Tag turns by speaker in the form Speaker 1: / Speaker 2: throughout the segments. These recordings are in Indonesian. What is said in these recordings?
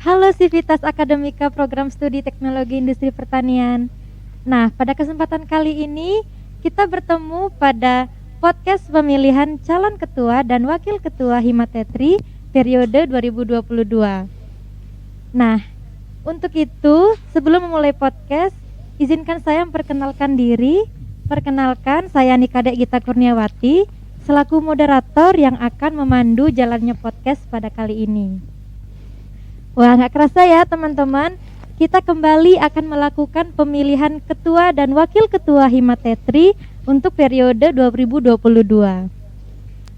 Speaker 1: Halo Sivitas Akademika Program Studi Teknologi Industri Pertanian. Nah, pada kesempatan kali ini kita bertemu pada podcast pemilihan calon ketua dan wakil ketua Himatetri periode 2022. Nah, untuk itu sebelum memulai podcast, izinkan saya memperkenalkan diri. Perkenalkan, saya Nikade Gita Kurniawati selaku moderator yang akan memandu jalannya podcast pada kali ini. Wah, gak kerasa ya teman-teman, kita kembali akan melakukan pemilihan ketua dan wakil ketua Himatetri untuk periode 2022.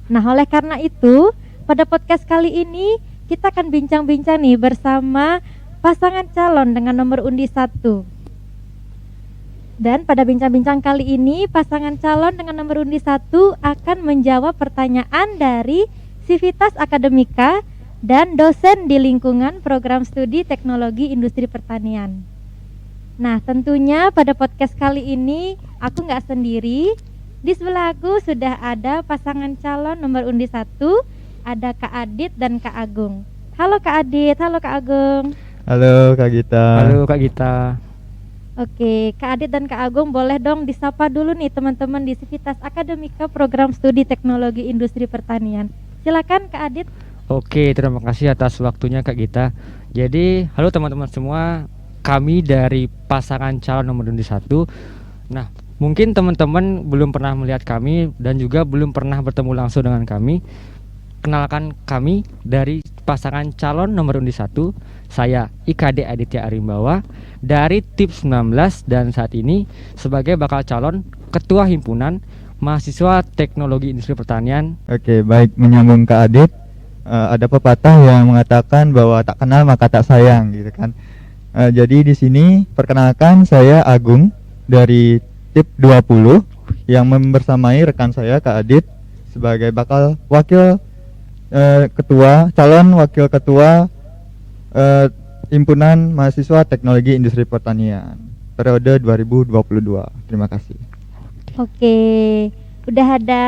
Speaker 1: Nah, oleh karena itu, pada podcast kali ini kita akan bincang-bincang nih bersama pasangan calon dengan nomor undi 1. Dan pada bincang-bincang kali ini, pasangan calon dengan nomor undi 1 akan menjawab pertanyaan dari Sivitas Akademika dan dosen di lingkungan Program Studi Teknologi Industri Pertanian. Nah, tentunya pada podcast kali ini aku nggak sendiri. Di sebelah aku sudah ada pasangan calon nomor undi 1, ada Kak Adit dan Kak Agung. Halo Kak Adit, halo Kak Agung.
Speaker 2: Halo Kak Gita.
Speaker 3: Halo Kak Gita.
Speaker 1: Oke, Kak Adit dan Kak Agung boleh dong disapa dulu nih teman-teman di Sivitas Akademika Program Studi Teknologi Industri Pertanian. Silakan Kak Adit.
Speaker 3: Oke, terima kasih atas waktunya Kak Gita. Jadi, halo teman-teman semua, kami dari pasangan calon nomor undi 1. Nah, mungkin teman-teman belum pernah melihat kami dan juga belum pernah bertemu langsung dengan kami. Kenalkan kami dari pasangan calon nomor undi 1. Saya IKD Aditya Arimbawa dari TIP 19 dan saat ini sebagai bakal calon Ketua Himpunan Mahasiswa Teknologi Industri Pertanian.
Speaker 2: Oke, baik, menyambung Kak Adit. Ada pepatah yang mengatakan bahwa tak kenal maka tak sayang, gitu kan. Jadi di sini perkenalkan, saya Agung dari TIP 20 yang membersamai rekan saya Kak Adit sebagai bakal wakil calon wakil ketua Himpunan Mahasiswa Teknologi Industri Pertanian periode 2022. Terima kasih.
Speaker 1: Oke, udah ada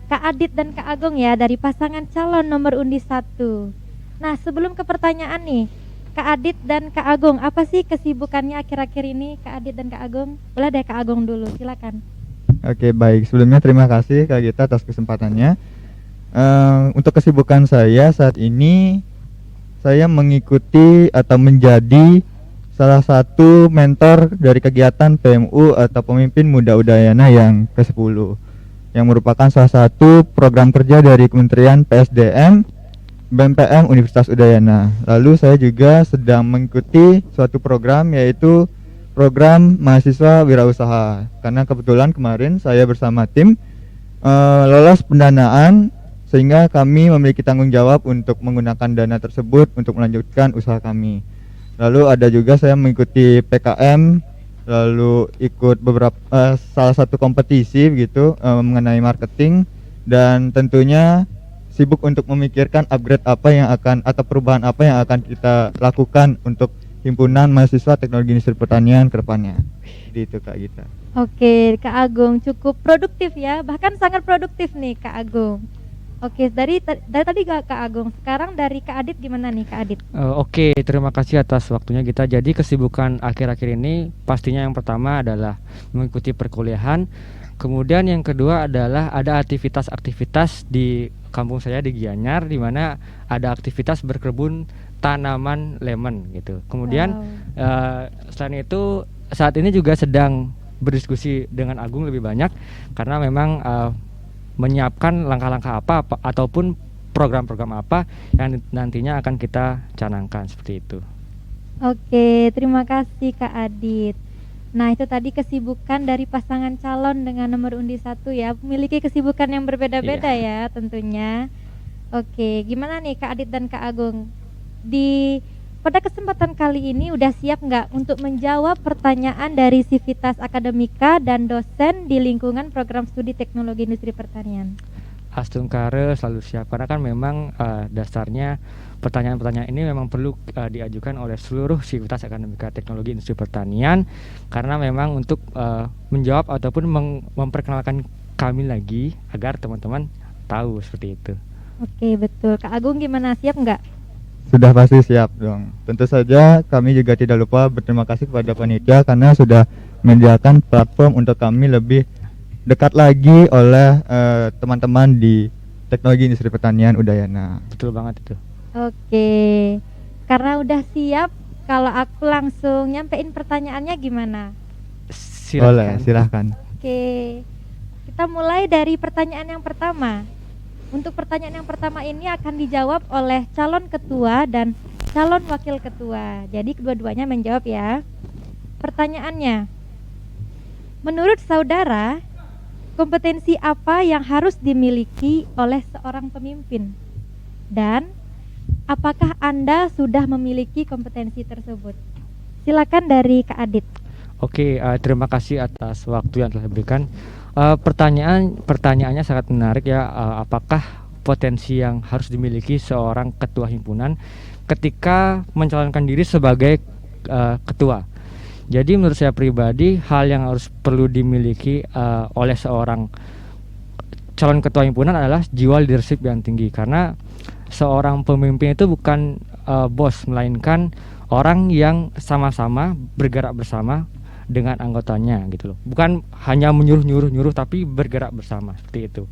Speaker 1: Kak Adit dan Kak Agung ya dari pasangan calon nomor undi 1. Nah, sebelum ke pertanyaan nih, Kak Adit dan Kak Agung, apa sih kesibukannya akhir-akhir ini Kak Adit dan Kak Agung? Boleh deh Kak Agung dulu, silakan.
Speaker 2: Oke, baik, sebelumnya terima kasih Kak Gita atas kesempatannya. Untuk kesibukan saya saat ini, saya mengikuti atau menjadi salah satu mentor dari kegiatan PMU atau Pemimpin Muda Udayana yang ke-10, yang merupakan salah satu program kerja dari Kementerian PSDM BMPM Universitas Udayana. Lalu saya juga sedang mengikuti suatu program, yaitu program mahasiswa wirausaha, karena kebetulan kemarin saya bersama tim lolos pendanaan, sehingga kami memiliki tanggung jawab untuk menggunakan dana tersebut untuk melanjutkan usaha kami. Lalu ada juga saya mengikuti PKM, lalu ikut beberapa salah satu kompetisi begitu mengenai marketing, dan tentunya sibuk untuk memikirkan upgrade apa yang akan atau perubahan apa yang akan kita lakukan untuk Himpunan Mahasiswa Teknologi Industri Pertanian ke depannya. Jadi itu Kak Gita.
Speaker 1: Oke, Kak Agung cukup produktif ya, bahkan sangat produktif nih Kak Agung. Oke, dari tadi Kak Agung, sekarang dari Kak Adit gimana nih Kak Adit?
Speaker 3: Oke, terima kasih atas waktunya kita. Jadi kesibukan akhir-akhir ini pastinya yang pertama adalah mengikuti perkuliahan. Kemudian yang kedua adalah ada aktivitas-aktivitas di kampung saya di Gianyar, di mana ada aktivitas berkebun tanaman lemon gitu. Kemudian selain itu saat ini juga sedang berdiskusi dengan Agung lebih banyak, karena memang menyiapkan langkah-langkah apa ataupun program-program apa yang nantinya akan kita canangkan, seperti itu.
Speaker 1: Oke, terima kasih Kak Adit. Nah, itu tadi kesibukan dari pasangan calon dengan nomor undi 1 ya, memiliki kesibukan yang berbeda-beda ya tentunya. Oke, gimana nih Kak Adit dan Kak Agung? Pada kesempatan kali ini udah siap nggak untuk menjawab pertanyaan dari Sivitas Akademika dan dosen di lingkungan Program Studi Teknologi Industri Pertanian?
Speaker 3: Astungkare selalu siap, karena kan memang dasarnya pertanyaan-pertanyaan ini memang perlu diajukan oleh seluruh Sivitas Akademika Teknologi Industri Pertanian, karena memang untuk menjawab ataupun memperkenalkan kami lagi agar teman-teman tahu, seperti itu.
Speaker 1: Oke, betul. Kak Agung gimana, siap nggak?
Speaker 2: Sudah pasti siap dong. Tentu saja kami juga tidak lupa berterima kasih kepada panitia karena sudah menyediakan platform untuk kami lebih dekat lagi oleh teman-teman di Teknologi Industri Pertanian Udayana.
Speaker 3: Betul banget itu.
Speaker 1: Oke, karena udah siap, kalau aku langsung nyampein pertanyaannya gimana?
Speaker 2: Boleh, silahkan.
Speaker 1: Oke, kita mulai dari pertanyaan yang pertama. Untuk pertanyaan yang pertama ini akan dijawab oleh calon ketua dan calon wakil ketua. Jadi kedua-duanya menjawab ya. Pertanyaannya, menurut saudara, kompetensi apa yang harus dimiliki oleh seorang pemimpin? Dan apakah Anda sudah memiliki kompetensi tersebut? Silakan dari Kak Adit.
Speaker 3: Oke, terima kasih atas waktu yang telah diberikan. Pertanyaannya sangat menarik ya. Apakah potensi yang harus dimiliki seorang ketua himpunan ketika mencalonkan diri sebagai ketua? Jadi menurut saya pribadi, hal yang harus perlu dimiliki oleh seorang calon ketua himpunan adalah jiwa leadership yang tinggi. Karena seorang pemimpin itu bukan bos, melainkan orang yang sama-sama bergerak bersama dengan anggotanya gitu loh. Bukan hanya menyuruh-nyuruh tapi bergerak bersama, seperti itu.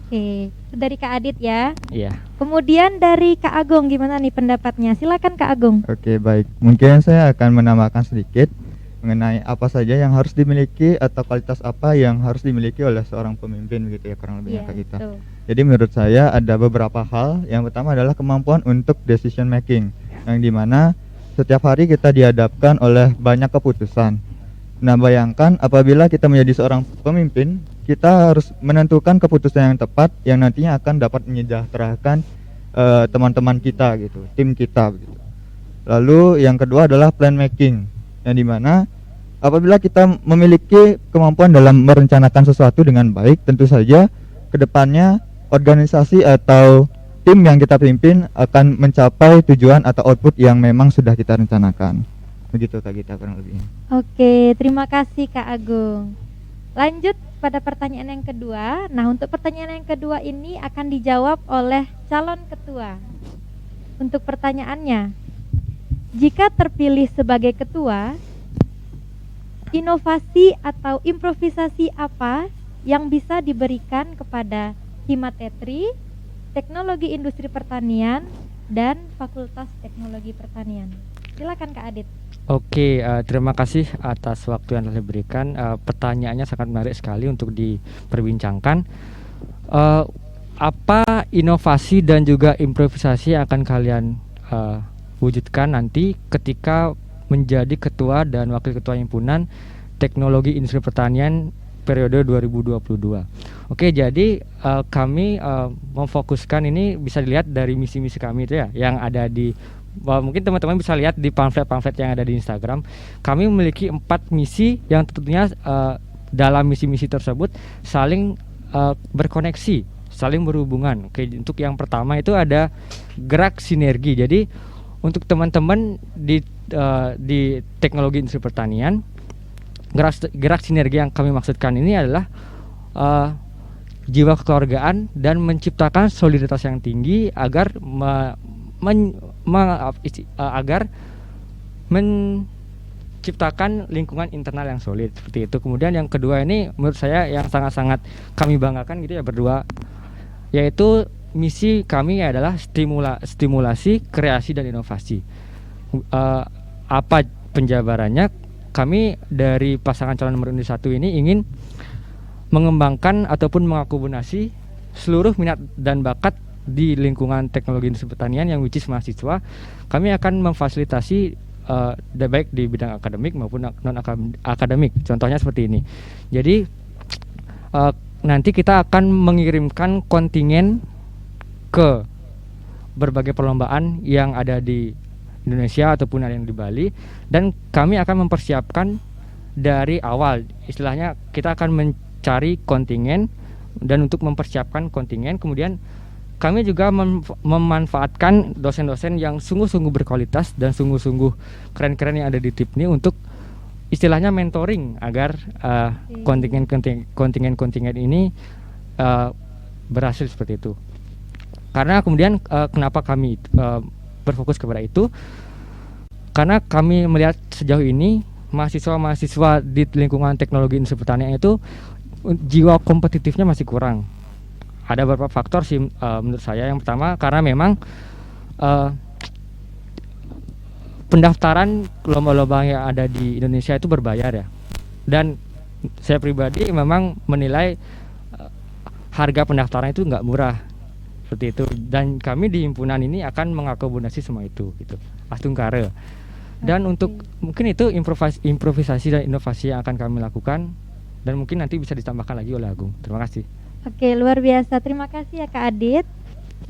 Speaker 1: Oke, itu dari Kak Adit ya.
Speaker 3: Iya.
Speaker 1: Kemudian dari Kak Agung, gimana nih pendapatnya? Silakan Kak Agung.
Speaker 2: Oke, baik. Mungkin saya akan menambahkan sedikit mengenai apa saja yang harus dimiliki atau kualitas apa yang harus dimiliki oleh seorang pemimpin gitu ya, kurang lebihnya Kak Gita.
Speaker 1: Betul.
Speaker 2: Jadi menurut saya ada beberapa hal. Yang pertama adalah kemampuan untuk decision making, yang dimana setiap hari kita dihadapkan oleh banyak keputusan. Nah, bayangkan apabila kita menjadi seorang pemimpin, kita harus menentukan keputusan yang tepat yang nantinya akan dapat menyejahterakan teman-teman kita gitu, tim kita gitu. Lalu yang kedua adalah plan making, yang dimana apabila kita memiliki kemampuan dalam merencanakan sesuatu dengan baik, tentu saja kedepannya organisasi atau tim yang kita pimpin akan mencapai tujuan atau output yang memang sudah kita rencanakan. Begitu Kak Gita kurang lebihnya.
Speaker 1: Oke, terima kasih Kak Agung. Lanjut pada pertanyaan yang kedua. Nah, untuk pertanyaan yang kedua ini akan dijawab oleh calon ketua. Untuk pertanyaannya, jika terpilih sebagai ketua, inovasi atau improvisasi apa yang bisa diberikan kepada Himatetri, Teknologi Industri Pertanian, dan Fakultas Teknologi Pertanian? Silakan Kak Adit.
Speaker 3: Oke, terima kasih atas waktu yang telah diberikan. Pertanyaannya sangat menarik sekali untuk diperbincangkan. Apa inovasi dan juga improvisasi yang akan kalian wujudkan nanti ketika menjadi ketua dan wakil ketua himpunan Teknologi Industri Pertanian periode 2022. Oke, jadi kami memfokuskan ini bisa dilihat dari misi-misi kami itu ya, yang ada di mungkin teman-teman bisa lihat di pamflet-pamflet yang ada di Instagram. Kami memiliki 4 misi yang tentunya dalam misi-misi tersebut saling berkoneksi, saling berhubungan. Oke, untuk yang pertama itu ada gerak sinergi. Jadi untuk teman-teman di Teknologi Industri Pertanian, gerak sinergi yang kami maksudkan ini adalah jiwa kekeluargaan dan menciptakan solidaritas yang tinggi agar agar menciptakan lingkungan internal yang solid, seperti itu. Kemudian yang kedua ini menurut saya yang sangat-sangat kami banggakan gitu ya berdua, yaitu misi kami adalah stimulasi kreasi dan inovasi. Apa penjabarannya? Kami dari pasangan calon nomor 1 ini ingin mengembangkan ataupun mengakomodasi seluruh minat dan bakat di lingkungan Teknologi Industri Pertanian yang which is mahasiswa. Kami akan memfasilitasi baik di bidang akademik maupun non akademik. Contohnya seperti ini. Jadi nanti kita akan mengirimkan kontingen ke berbagai perlombaan yang ada di Indonesia ataupun ada yang di Bali, dan kami akan mempersiapkan dari awal. Istilahnya kita akan mencari kontingen, dan untuk mempersiapkan kontingen kemudian kami juga memanfaatkan dosen-dosen yang sungguh-sungguh berkualitas dan sungguh-sungguh keren-keren yang ada di TIPNI untuk istilahnya mentoring agar kontingen ini berhasil seperti itu. Karena kemudian kenapa kami berfokus kepada itu, karena kami melihat sejauh ini mahasiswa-mahasiswa di lingkungan teknologi industri pertanian itu jiwa kompetitifnya masih kurang. Ada beberapa faktor sih menurut saya. Yang pertama karena memang pendaftaran lomba-lomba yang ada di Indonesia itu berbayar ya. Dan saya pribadi memang menilai harga pendaftaran itu nggak murah seperti itu. Dan kami di himpunan ini akan mengakomodasi semua itu gitu. Astungkare. Dan untuk mungkin itu improvisasi dan inovasi yang akan kami lakukan, dan mungkin nanti bisa ditambahkan lagi oleh Agung. Terima kasih.
Speaker 1: Oke, luar biasa. Terima kasih ya Kak Adit.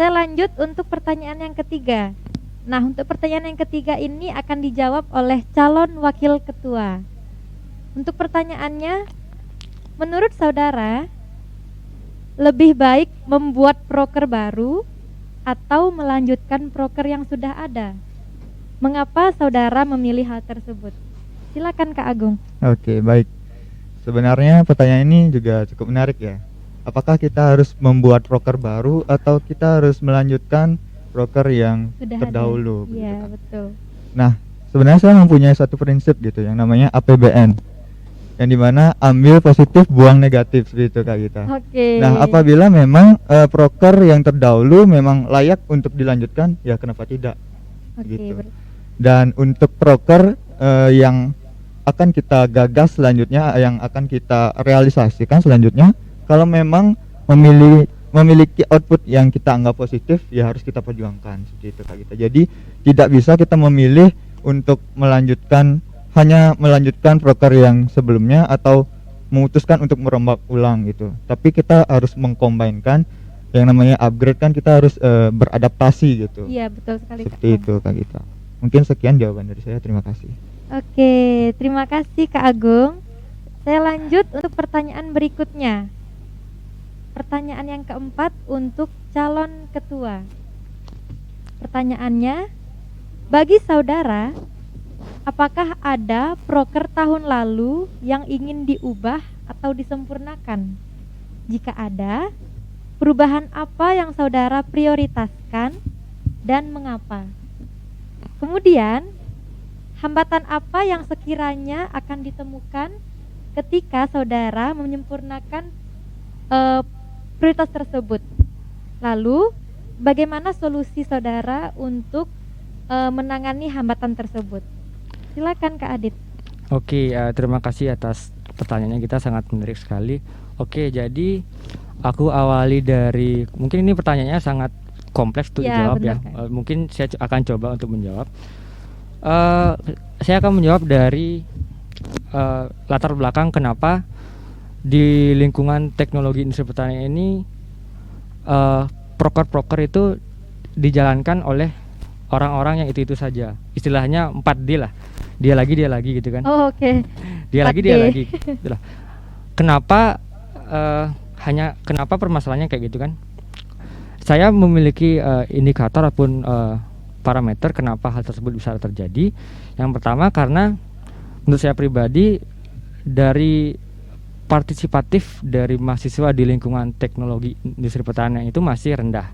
Speaker 1: Saya lanjut untuk pertanyaan yang ketiga. Nah, untuk pertanyaan yang ketiga ini akan dijawab oleh calon wakil ketua. Untuk pertanyaannya, menurut saudara, lebih baik membuat proker baru atau melanjutkan proker yang sudah ada? Mengapa saudara memilih hal tersebut? Silakan Kak Agung.
Speaker 2: Oke, baik. Sebenarnya pertanyaan ini juga cukup menarik ya. Apakah kita harus membuat proker baru atau kita harus melanjutkan proker yang
Speaker 1: Sudah
Speaker 2: terdahulu?
Speaker 1: ada. Iya,
Speaker 2: kan?
Speaker 1: betul.
Speaker 2: Nah, sebenarnya saya mempunyai satu prinsip gitu yang namanya APBN, yang dimana ambil positif, buang negatif gitu Kak Gita.
Speaker 1: Oke.
Speaker 2: Nah, apabila memang proker yang terdahulu memang layak untuk dilanjutkan, ya kenapa tidak?
Speaker 1: Oke,
Speaker 2: Gitu. Dan untuk proker yang akan kita gagas selanjutnya, yang akan kita realisasikan selanjutnya, kalau memang memiliki output yang kita anggap positif, ya harus kita perjuangkan seperti itu Kak Gita. Jadi tidak bisa kita memilih untuk hanya melanjutkan proker yang sebelumnya atau memutuskan untuk merombak ulang gitu. Tapi kita harus mengcombine-kan yang namanya upgrade, kan kita harus beradaptasi gitu.
Speaker 1: Iya, betul sekali
Speaker 2: Seperti
Speaker 1: Kak.
Speaker 2: itu Kak Gita. Mungkin sekian jawaban dari saya. Terima kasih.
Speaker 1: Oke, terima kasih Kak Agung. Saya lanjut untuk pertanyaan berikutnya. Pertanyaan yang keempat untuk calon ketua. Pertanyaannya, bagi saudara, apakah ada proker tahun lalu yang ingin diubah atau disempurnakan? Jika ada, perubahan apa yang saudara prioritaskan dan mengapa? Kemudian, hambatan apa yang sekiranya akan ditemukan ketika saudara menyempurnakan prioritas tersebut? Lalu, bagaimana solusi saudara untuk menangani hambatan tersebut? Silakan Kak Adit.
Speaker 3: Oke, terima kasih atas pertanyaannya, kita sangat menarik sekali. Oke, jadi aku awali dari, mungkin ini pertanyaannya sangat kompleks untuk dijawab ya. Mungkin saya akan coba untuk menjawab. Saya akan menjawab dari latar belakang kenapa di lingkungan teknologi industri pertanian ini proker-proker itu dijalankan oleh orang-orang yang itu saja. Istilahnya 4D lah. Dia lagi gitu kan.
Speaker 1: Oh, oke.
Speaker 3: Dia lagi itulah. Kenapa kenapa permasalahannya kayak gitu kan? Saya memiliki indikator ataupun parameter kenapa hal tersebut bisa terjadi. Yang pertama karena menurut saya pribadi, dari partisipatif dari mahasiswa di lingkungan teknologi industri pertanian itu masih rendah.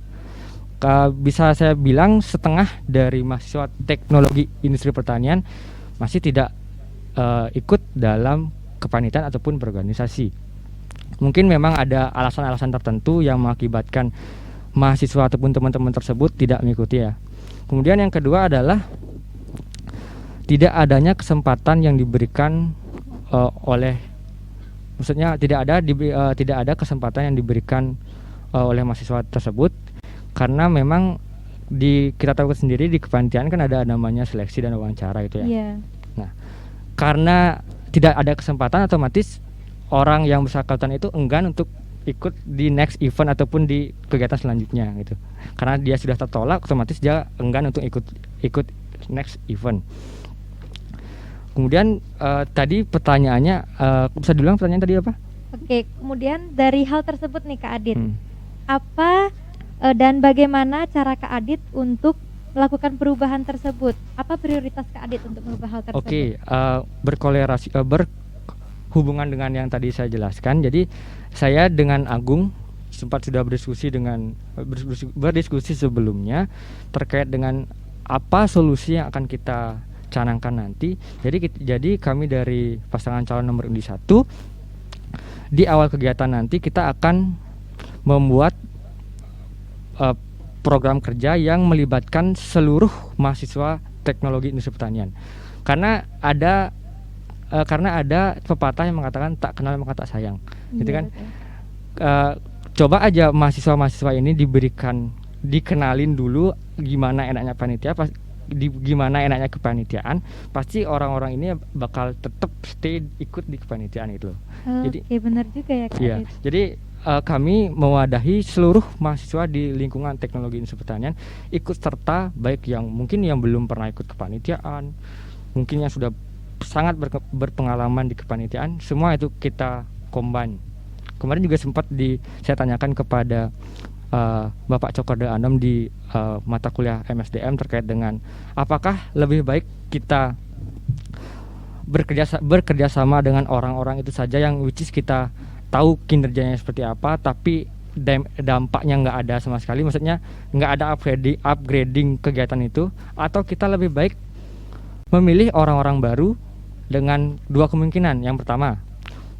Speaker 3: Bisa saya bilang setengah dari mahasiswa teknologi industri pertanian masih tidak ikut dalam kepanitiaan ataupun berorganisasi. Mungkin memang ada alasan-alasan tertentu yang mengakibatkan mahasiswa ataupun teman-teman tersebut tidak mengikuti ya. Kemudian yang kedua adalah tidak adanya kesempatan yang diberikan maksudnya tidak ada kesempatan yang diberikan oleh mahasiswa tersebut, karena memang kita tahu sendiri di kepanitiaan kan ada namanya seleksi dan wawancara gitu ya.
Speaker 1: Yeah.
Speaker 3: Nah, karena tidak ada kesempatan, otomatis orang yang bersangkutan itu enggan untuk ikut di next event ataupun di kegiatan selanjutnya gitu. Karena dia sudah tertolak, otomatis dia enggan untuk ikut next event. Kemudian tadi pertanyaannya, bisa diulang pertanyaan tadi apa?
Speaker 1: Oke, kemudian dari hal tersebut nih Kak Adit, apa dan bagaimana cara Kak Adit untuk melakukan perubahan tersebut? Apa prioritas Kak Adit untuk merubah hal tersebut?
Speaker 3: Oke, berhubungan dengan yang tadi saya jelaskan. Jadi saya dengan Agung sempat sudah berdiskusi sebelumnya terkait dengan apa solusi yang akan kita canangkan nanti. Jadi kami dari pasangan calon nomor undi 1 di awal kegiatan nanti kita akan membuat program kerja yang melibatkan seluruh mahasiswa teknologi industri pertanian. Karena ada pepatah yang mengatakan tak kenal maka tak sayang, gitu kan? Coba aja mahasiswa ini dikenalin dulu gimana enaknya panitia, gimana enaknya kepanitiaan, pasti orang-orang ini bakal tetap stay ikut di kepanitiaan itu.
Speaker 1: Jadi benar juga ya Kak Adit.
Speaker 3: Jadi kami mewadahi seluruh mahasiswa di lingkungan teknologi industri pertanian ikut serta, baik yang mungkin yang belum pernah ikut kepanitiaan, mungkin yang sudah sangat berpengalaman di kepanitiaan, semua itu kita combine. Kemarin juga sempat saya tanyakan kepada Bapak Cokorda Andom di mata kuliah MSDM terkait dengan apakah lebih baik kita bekerja sama dengan orang-orang itu saja yang which is kita tahu kinerjanya seperti apa, tapi dampaknya nggak ada sama sekali, maksudnya nggak ada upgrading kegiatan itu, atau kita lebih baik memilih orang-orang baru dengan dua kemungkinan. Yang pertama,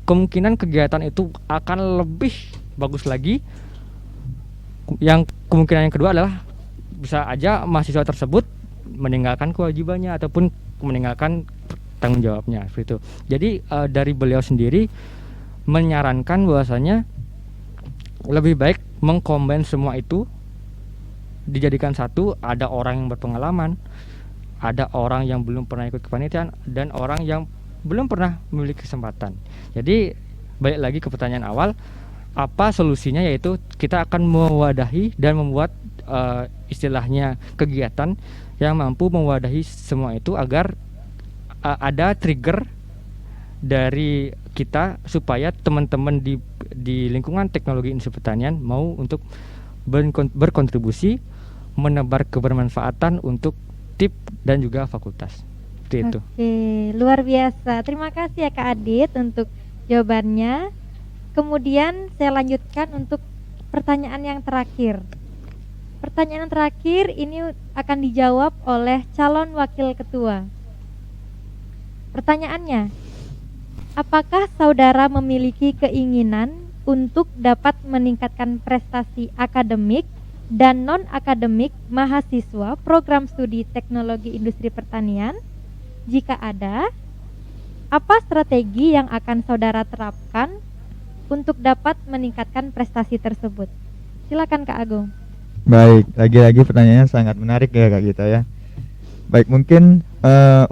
Speaker 3: kemungkinan kegiatan itu akan lebih bagus lagi. Yang kemungkinan yang kedua adalah bisa aja mahasiswa tersebut meninggalkan kewajibannya ataupun meninggalkan tanggung jawabnya, seperti itu. Jadi dari beliau sendiri menyarankan bahwasanya lebih baik mengcombine semua itu, dijadikan satu. Ada orang yang berpengalaman, ada orang yang belum pernah ikut kepanitiaan, dan orang yang belum pernah memiliki kesempatan. Jadi balik lagi ke pertanyaan awal, apa solusinya, yaitu kita akan mewadahi dan membuat istilahnya kegiatan yang mampu mewadahi semua itu agar ada trigger dari kita supaya teman-teman di lingkungan teknologi industri pertanian mau untuk berkontribusi menebar kebermanfaatan untuk TIP dan juga fakultas. Seperti itu.
Speaker 1: Oke, luar biasa. Terima kasih ya Kak Adit untuk jawabannya. Kemudian saya lanjutkan untuk pertanyaan yang terakhir. Pertanyaan yang terakhir ini akan dijawab oleh calon wakil ketua. Pertanyaannya, apakah saudara memiliki keinginan untuk dapat meningkatkan prestasi akademik dan non-akademik mahasiswa program studi teknologi industri pertanian? Jika ada, apa strategi yang akan saudara terapkan untuk dapat meningkatkan prestasi tersebut? Silakan Kak Agung.
Speaker 2: Baik, lagi-lagi pertanyaannya sangat menarik ya Kak Gita ya. Baik, mungkin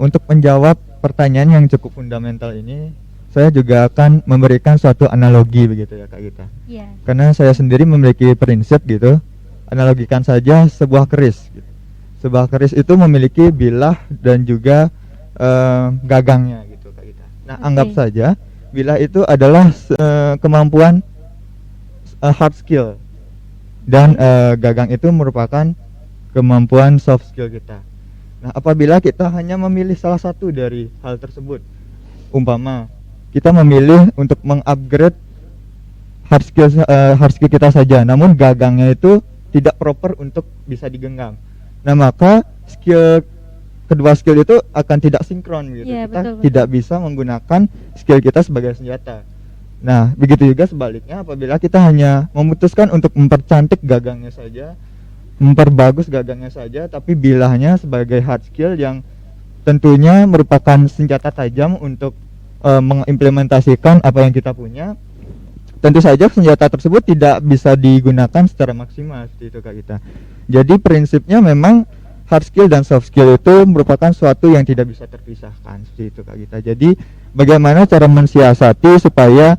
Speaker 2: untuk menjawab pertanyaan yang cukup fundamental ini, saya juga akan memberikan suatu analogi begitu ya Kak Gita.
Speaker 1: Iya.
Speaker 2: Karena saya sendiri memiliki prinsip gitu, analogikan saja sebuah keris gitu. Sebuah keris itu memiliki bilah dan juga gagangnya gitu Kak Gita. Nah, anggap saja bilah itu adalah kemampuan hard skill, dan gagang itu merupakan kemampuan soft skill kita. Nah, apabila kita hanya memilih salah satu dari hal tersebut, umpama kita memilih untuk mengupgrade hard skill kita saja, namun gagangnya itu tidak proper untuk bisa digenggam. Nah, maka kedua skill itu akan tidak sinkron gitu.
Speaker 1: Ya,
Speaker 2: kita tidak bisa menggunakan skill kita sebagai senjata. Nah, begitu juga sebaliknya, apabila kita hanya memutuskan untuk mempercantik gagangnya saja, memperbagus gagangnya saja, tapi bilahnya sebagai hard skill yang tentunya merupakan senjata tajam untuk mengimplementasikan apa yang kita punya, tentu saja senjata tersebut tidak bisa digunakan secara maksimal, seperti itu Kak Gita. Jadi prinsipnya memang hard skill dan soft skill itu merupakan suatu yang tidak bisa terpisahkan, seperti itu Kak Gita. Jadi bagaimana cara mensiasati supaya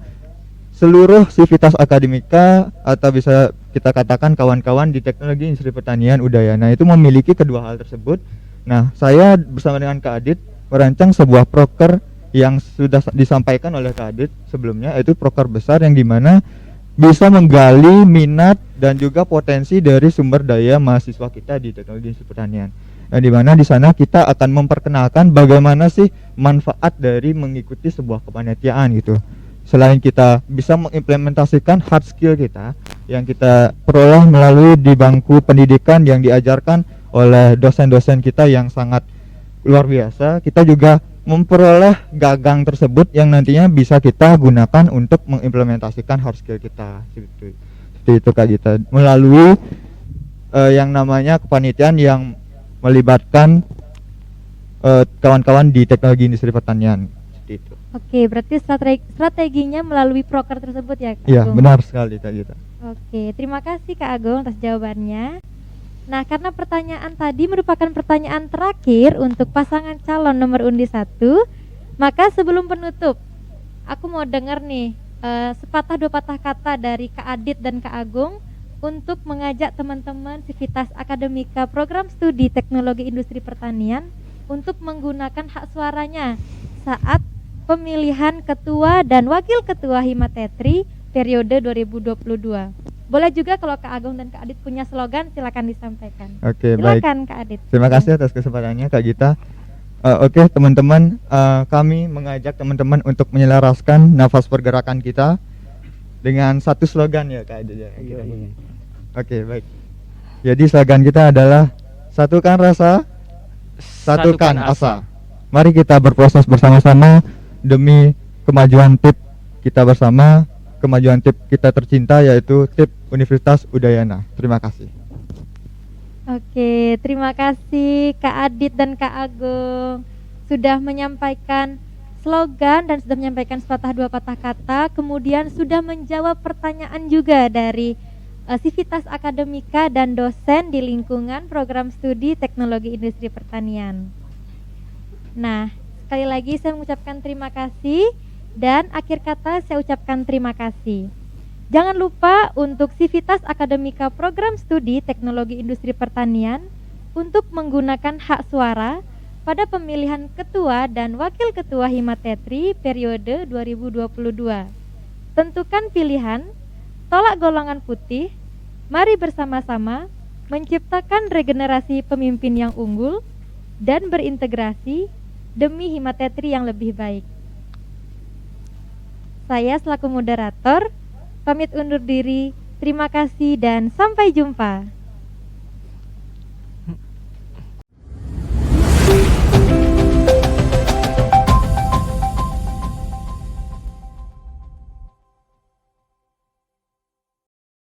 Speaker 2: seluruh sivitas akademika atau bisa kita katakan kawan-kawan di teknologi industri pertanian Udayana itu memiliki kedua hal tersebut. Nah, saya bersama dengan Kak Adit merancang sebuah proker yang sudah disampaikan oleh Kak Adit sebelumnya, yaitu proker besar yang dimana bisa menggali minat dan juga potensi dari sumber daya mahasiswa kita di teknologi industri pertanian. Nah, dimana di sana kita akan memperkenalkan bagaimana sih manfaat dari mengikuti sebuah kepanitiaan gitu. Selain kita bisa mengimplementasikan hard skill kita yang kita peroleh melalui di bangku pendidikan yang diajarkan oleh dosen-dosen kita yang sangat luar biasa. Kita juga memperoleh gagang tersebut yang nantinya bisa kita gunakan untuk mengimplementasikan hard skill kita. Seperti itu Kak Gita, melalui yang namanya kepanitiaan yang melibatkan kawan-kawan di teknologi industri pertanian. Seperti itu.
Speaker 1: Oke, berarti strateginya melalui proker tersebut ya Kak
Speaker 2: Iya,
Speaker 1: Agung?
Speaker 2: benar sekali Kak Gita.
Speaker 1: Oke, terima kasih Kak Agung atas jawabannya. Nah, karena pertanyaan tadi merupakan pertanyaan terakhir untuk pasangan calon nomor undi 1, maka sebelum penutup, aku mau dengar nih sepatah dua patah kata dari Kak Adit dan Kak Agung untuk mengajak teman-teman Sivitas Akademika Program Studi Teknologi Industri Pertanian untuk menggunakan hak suaranya saat pemilihan ketua dan wakil ketua Himatetri periode 2022. Boleh juga kalau Kak Agung dan Kak Adit punya slogan, silakan disampaikan.
Speaker 2: Oke, baik.
Speaker 1: Silakan Kak Adit.
Speaker 2: Terima kasih atas kesempatannya Kak Gita. Oke teman-teman, kami mengajak teman-teman untuk menyelaraskan nafas pergerakan kita dengan satu slogan ya Kak Adit. Oke, baik. Jadi slogan kita adalah satukan rasa, satukan asa. Mari kita berproses bersama-sama demi kemajuan TIP kita bersama, kemajuan TIP kita tercinta yaitu TIP Universitas Udayana. Terima kasih.
Speaker 1: Oke, terima kasih Kak Adit dan Kak Agung sudah menyampaikan slogan dan sudah menyampaikan sepatah dua patah kata, kemudian sudah menjawab pertanyaan juga dari Sivitas Akademika dan dosen di lingkungan program studi Teknologi Industri Pertanian. Nah, sekali lagi saya mengucapkan terima kasih dan akhir kata saya ucapkan terima kasih. Jangan lupa untuk Sivitas Akademika Program Studi Teknologi Industri Pertanian untuk menggunakan hak suara pada pemilihan ketua dan wakil ketua Himatetri periode 2022. Tentukan pilihan, tolak golongan putih, mari bersama-sama menciptakan regenerasi pemimpin yang unggul dan berintegrasi demi Himatetri yang lebih baik. Saya selaku moderator pamit undur diri, terima kasih dan sampai jumpa.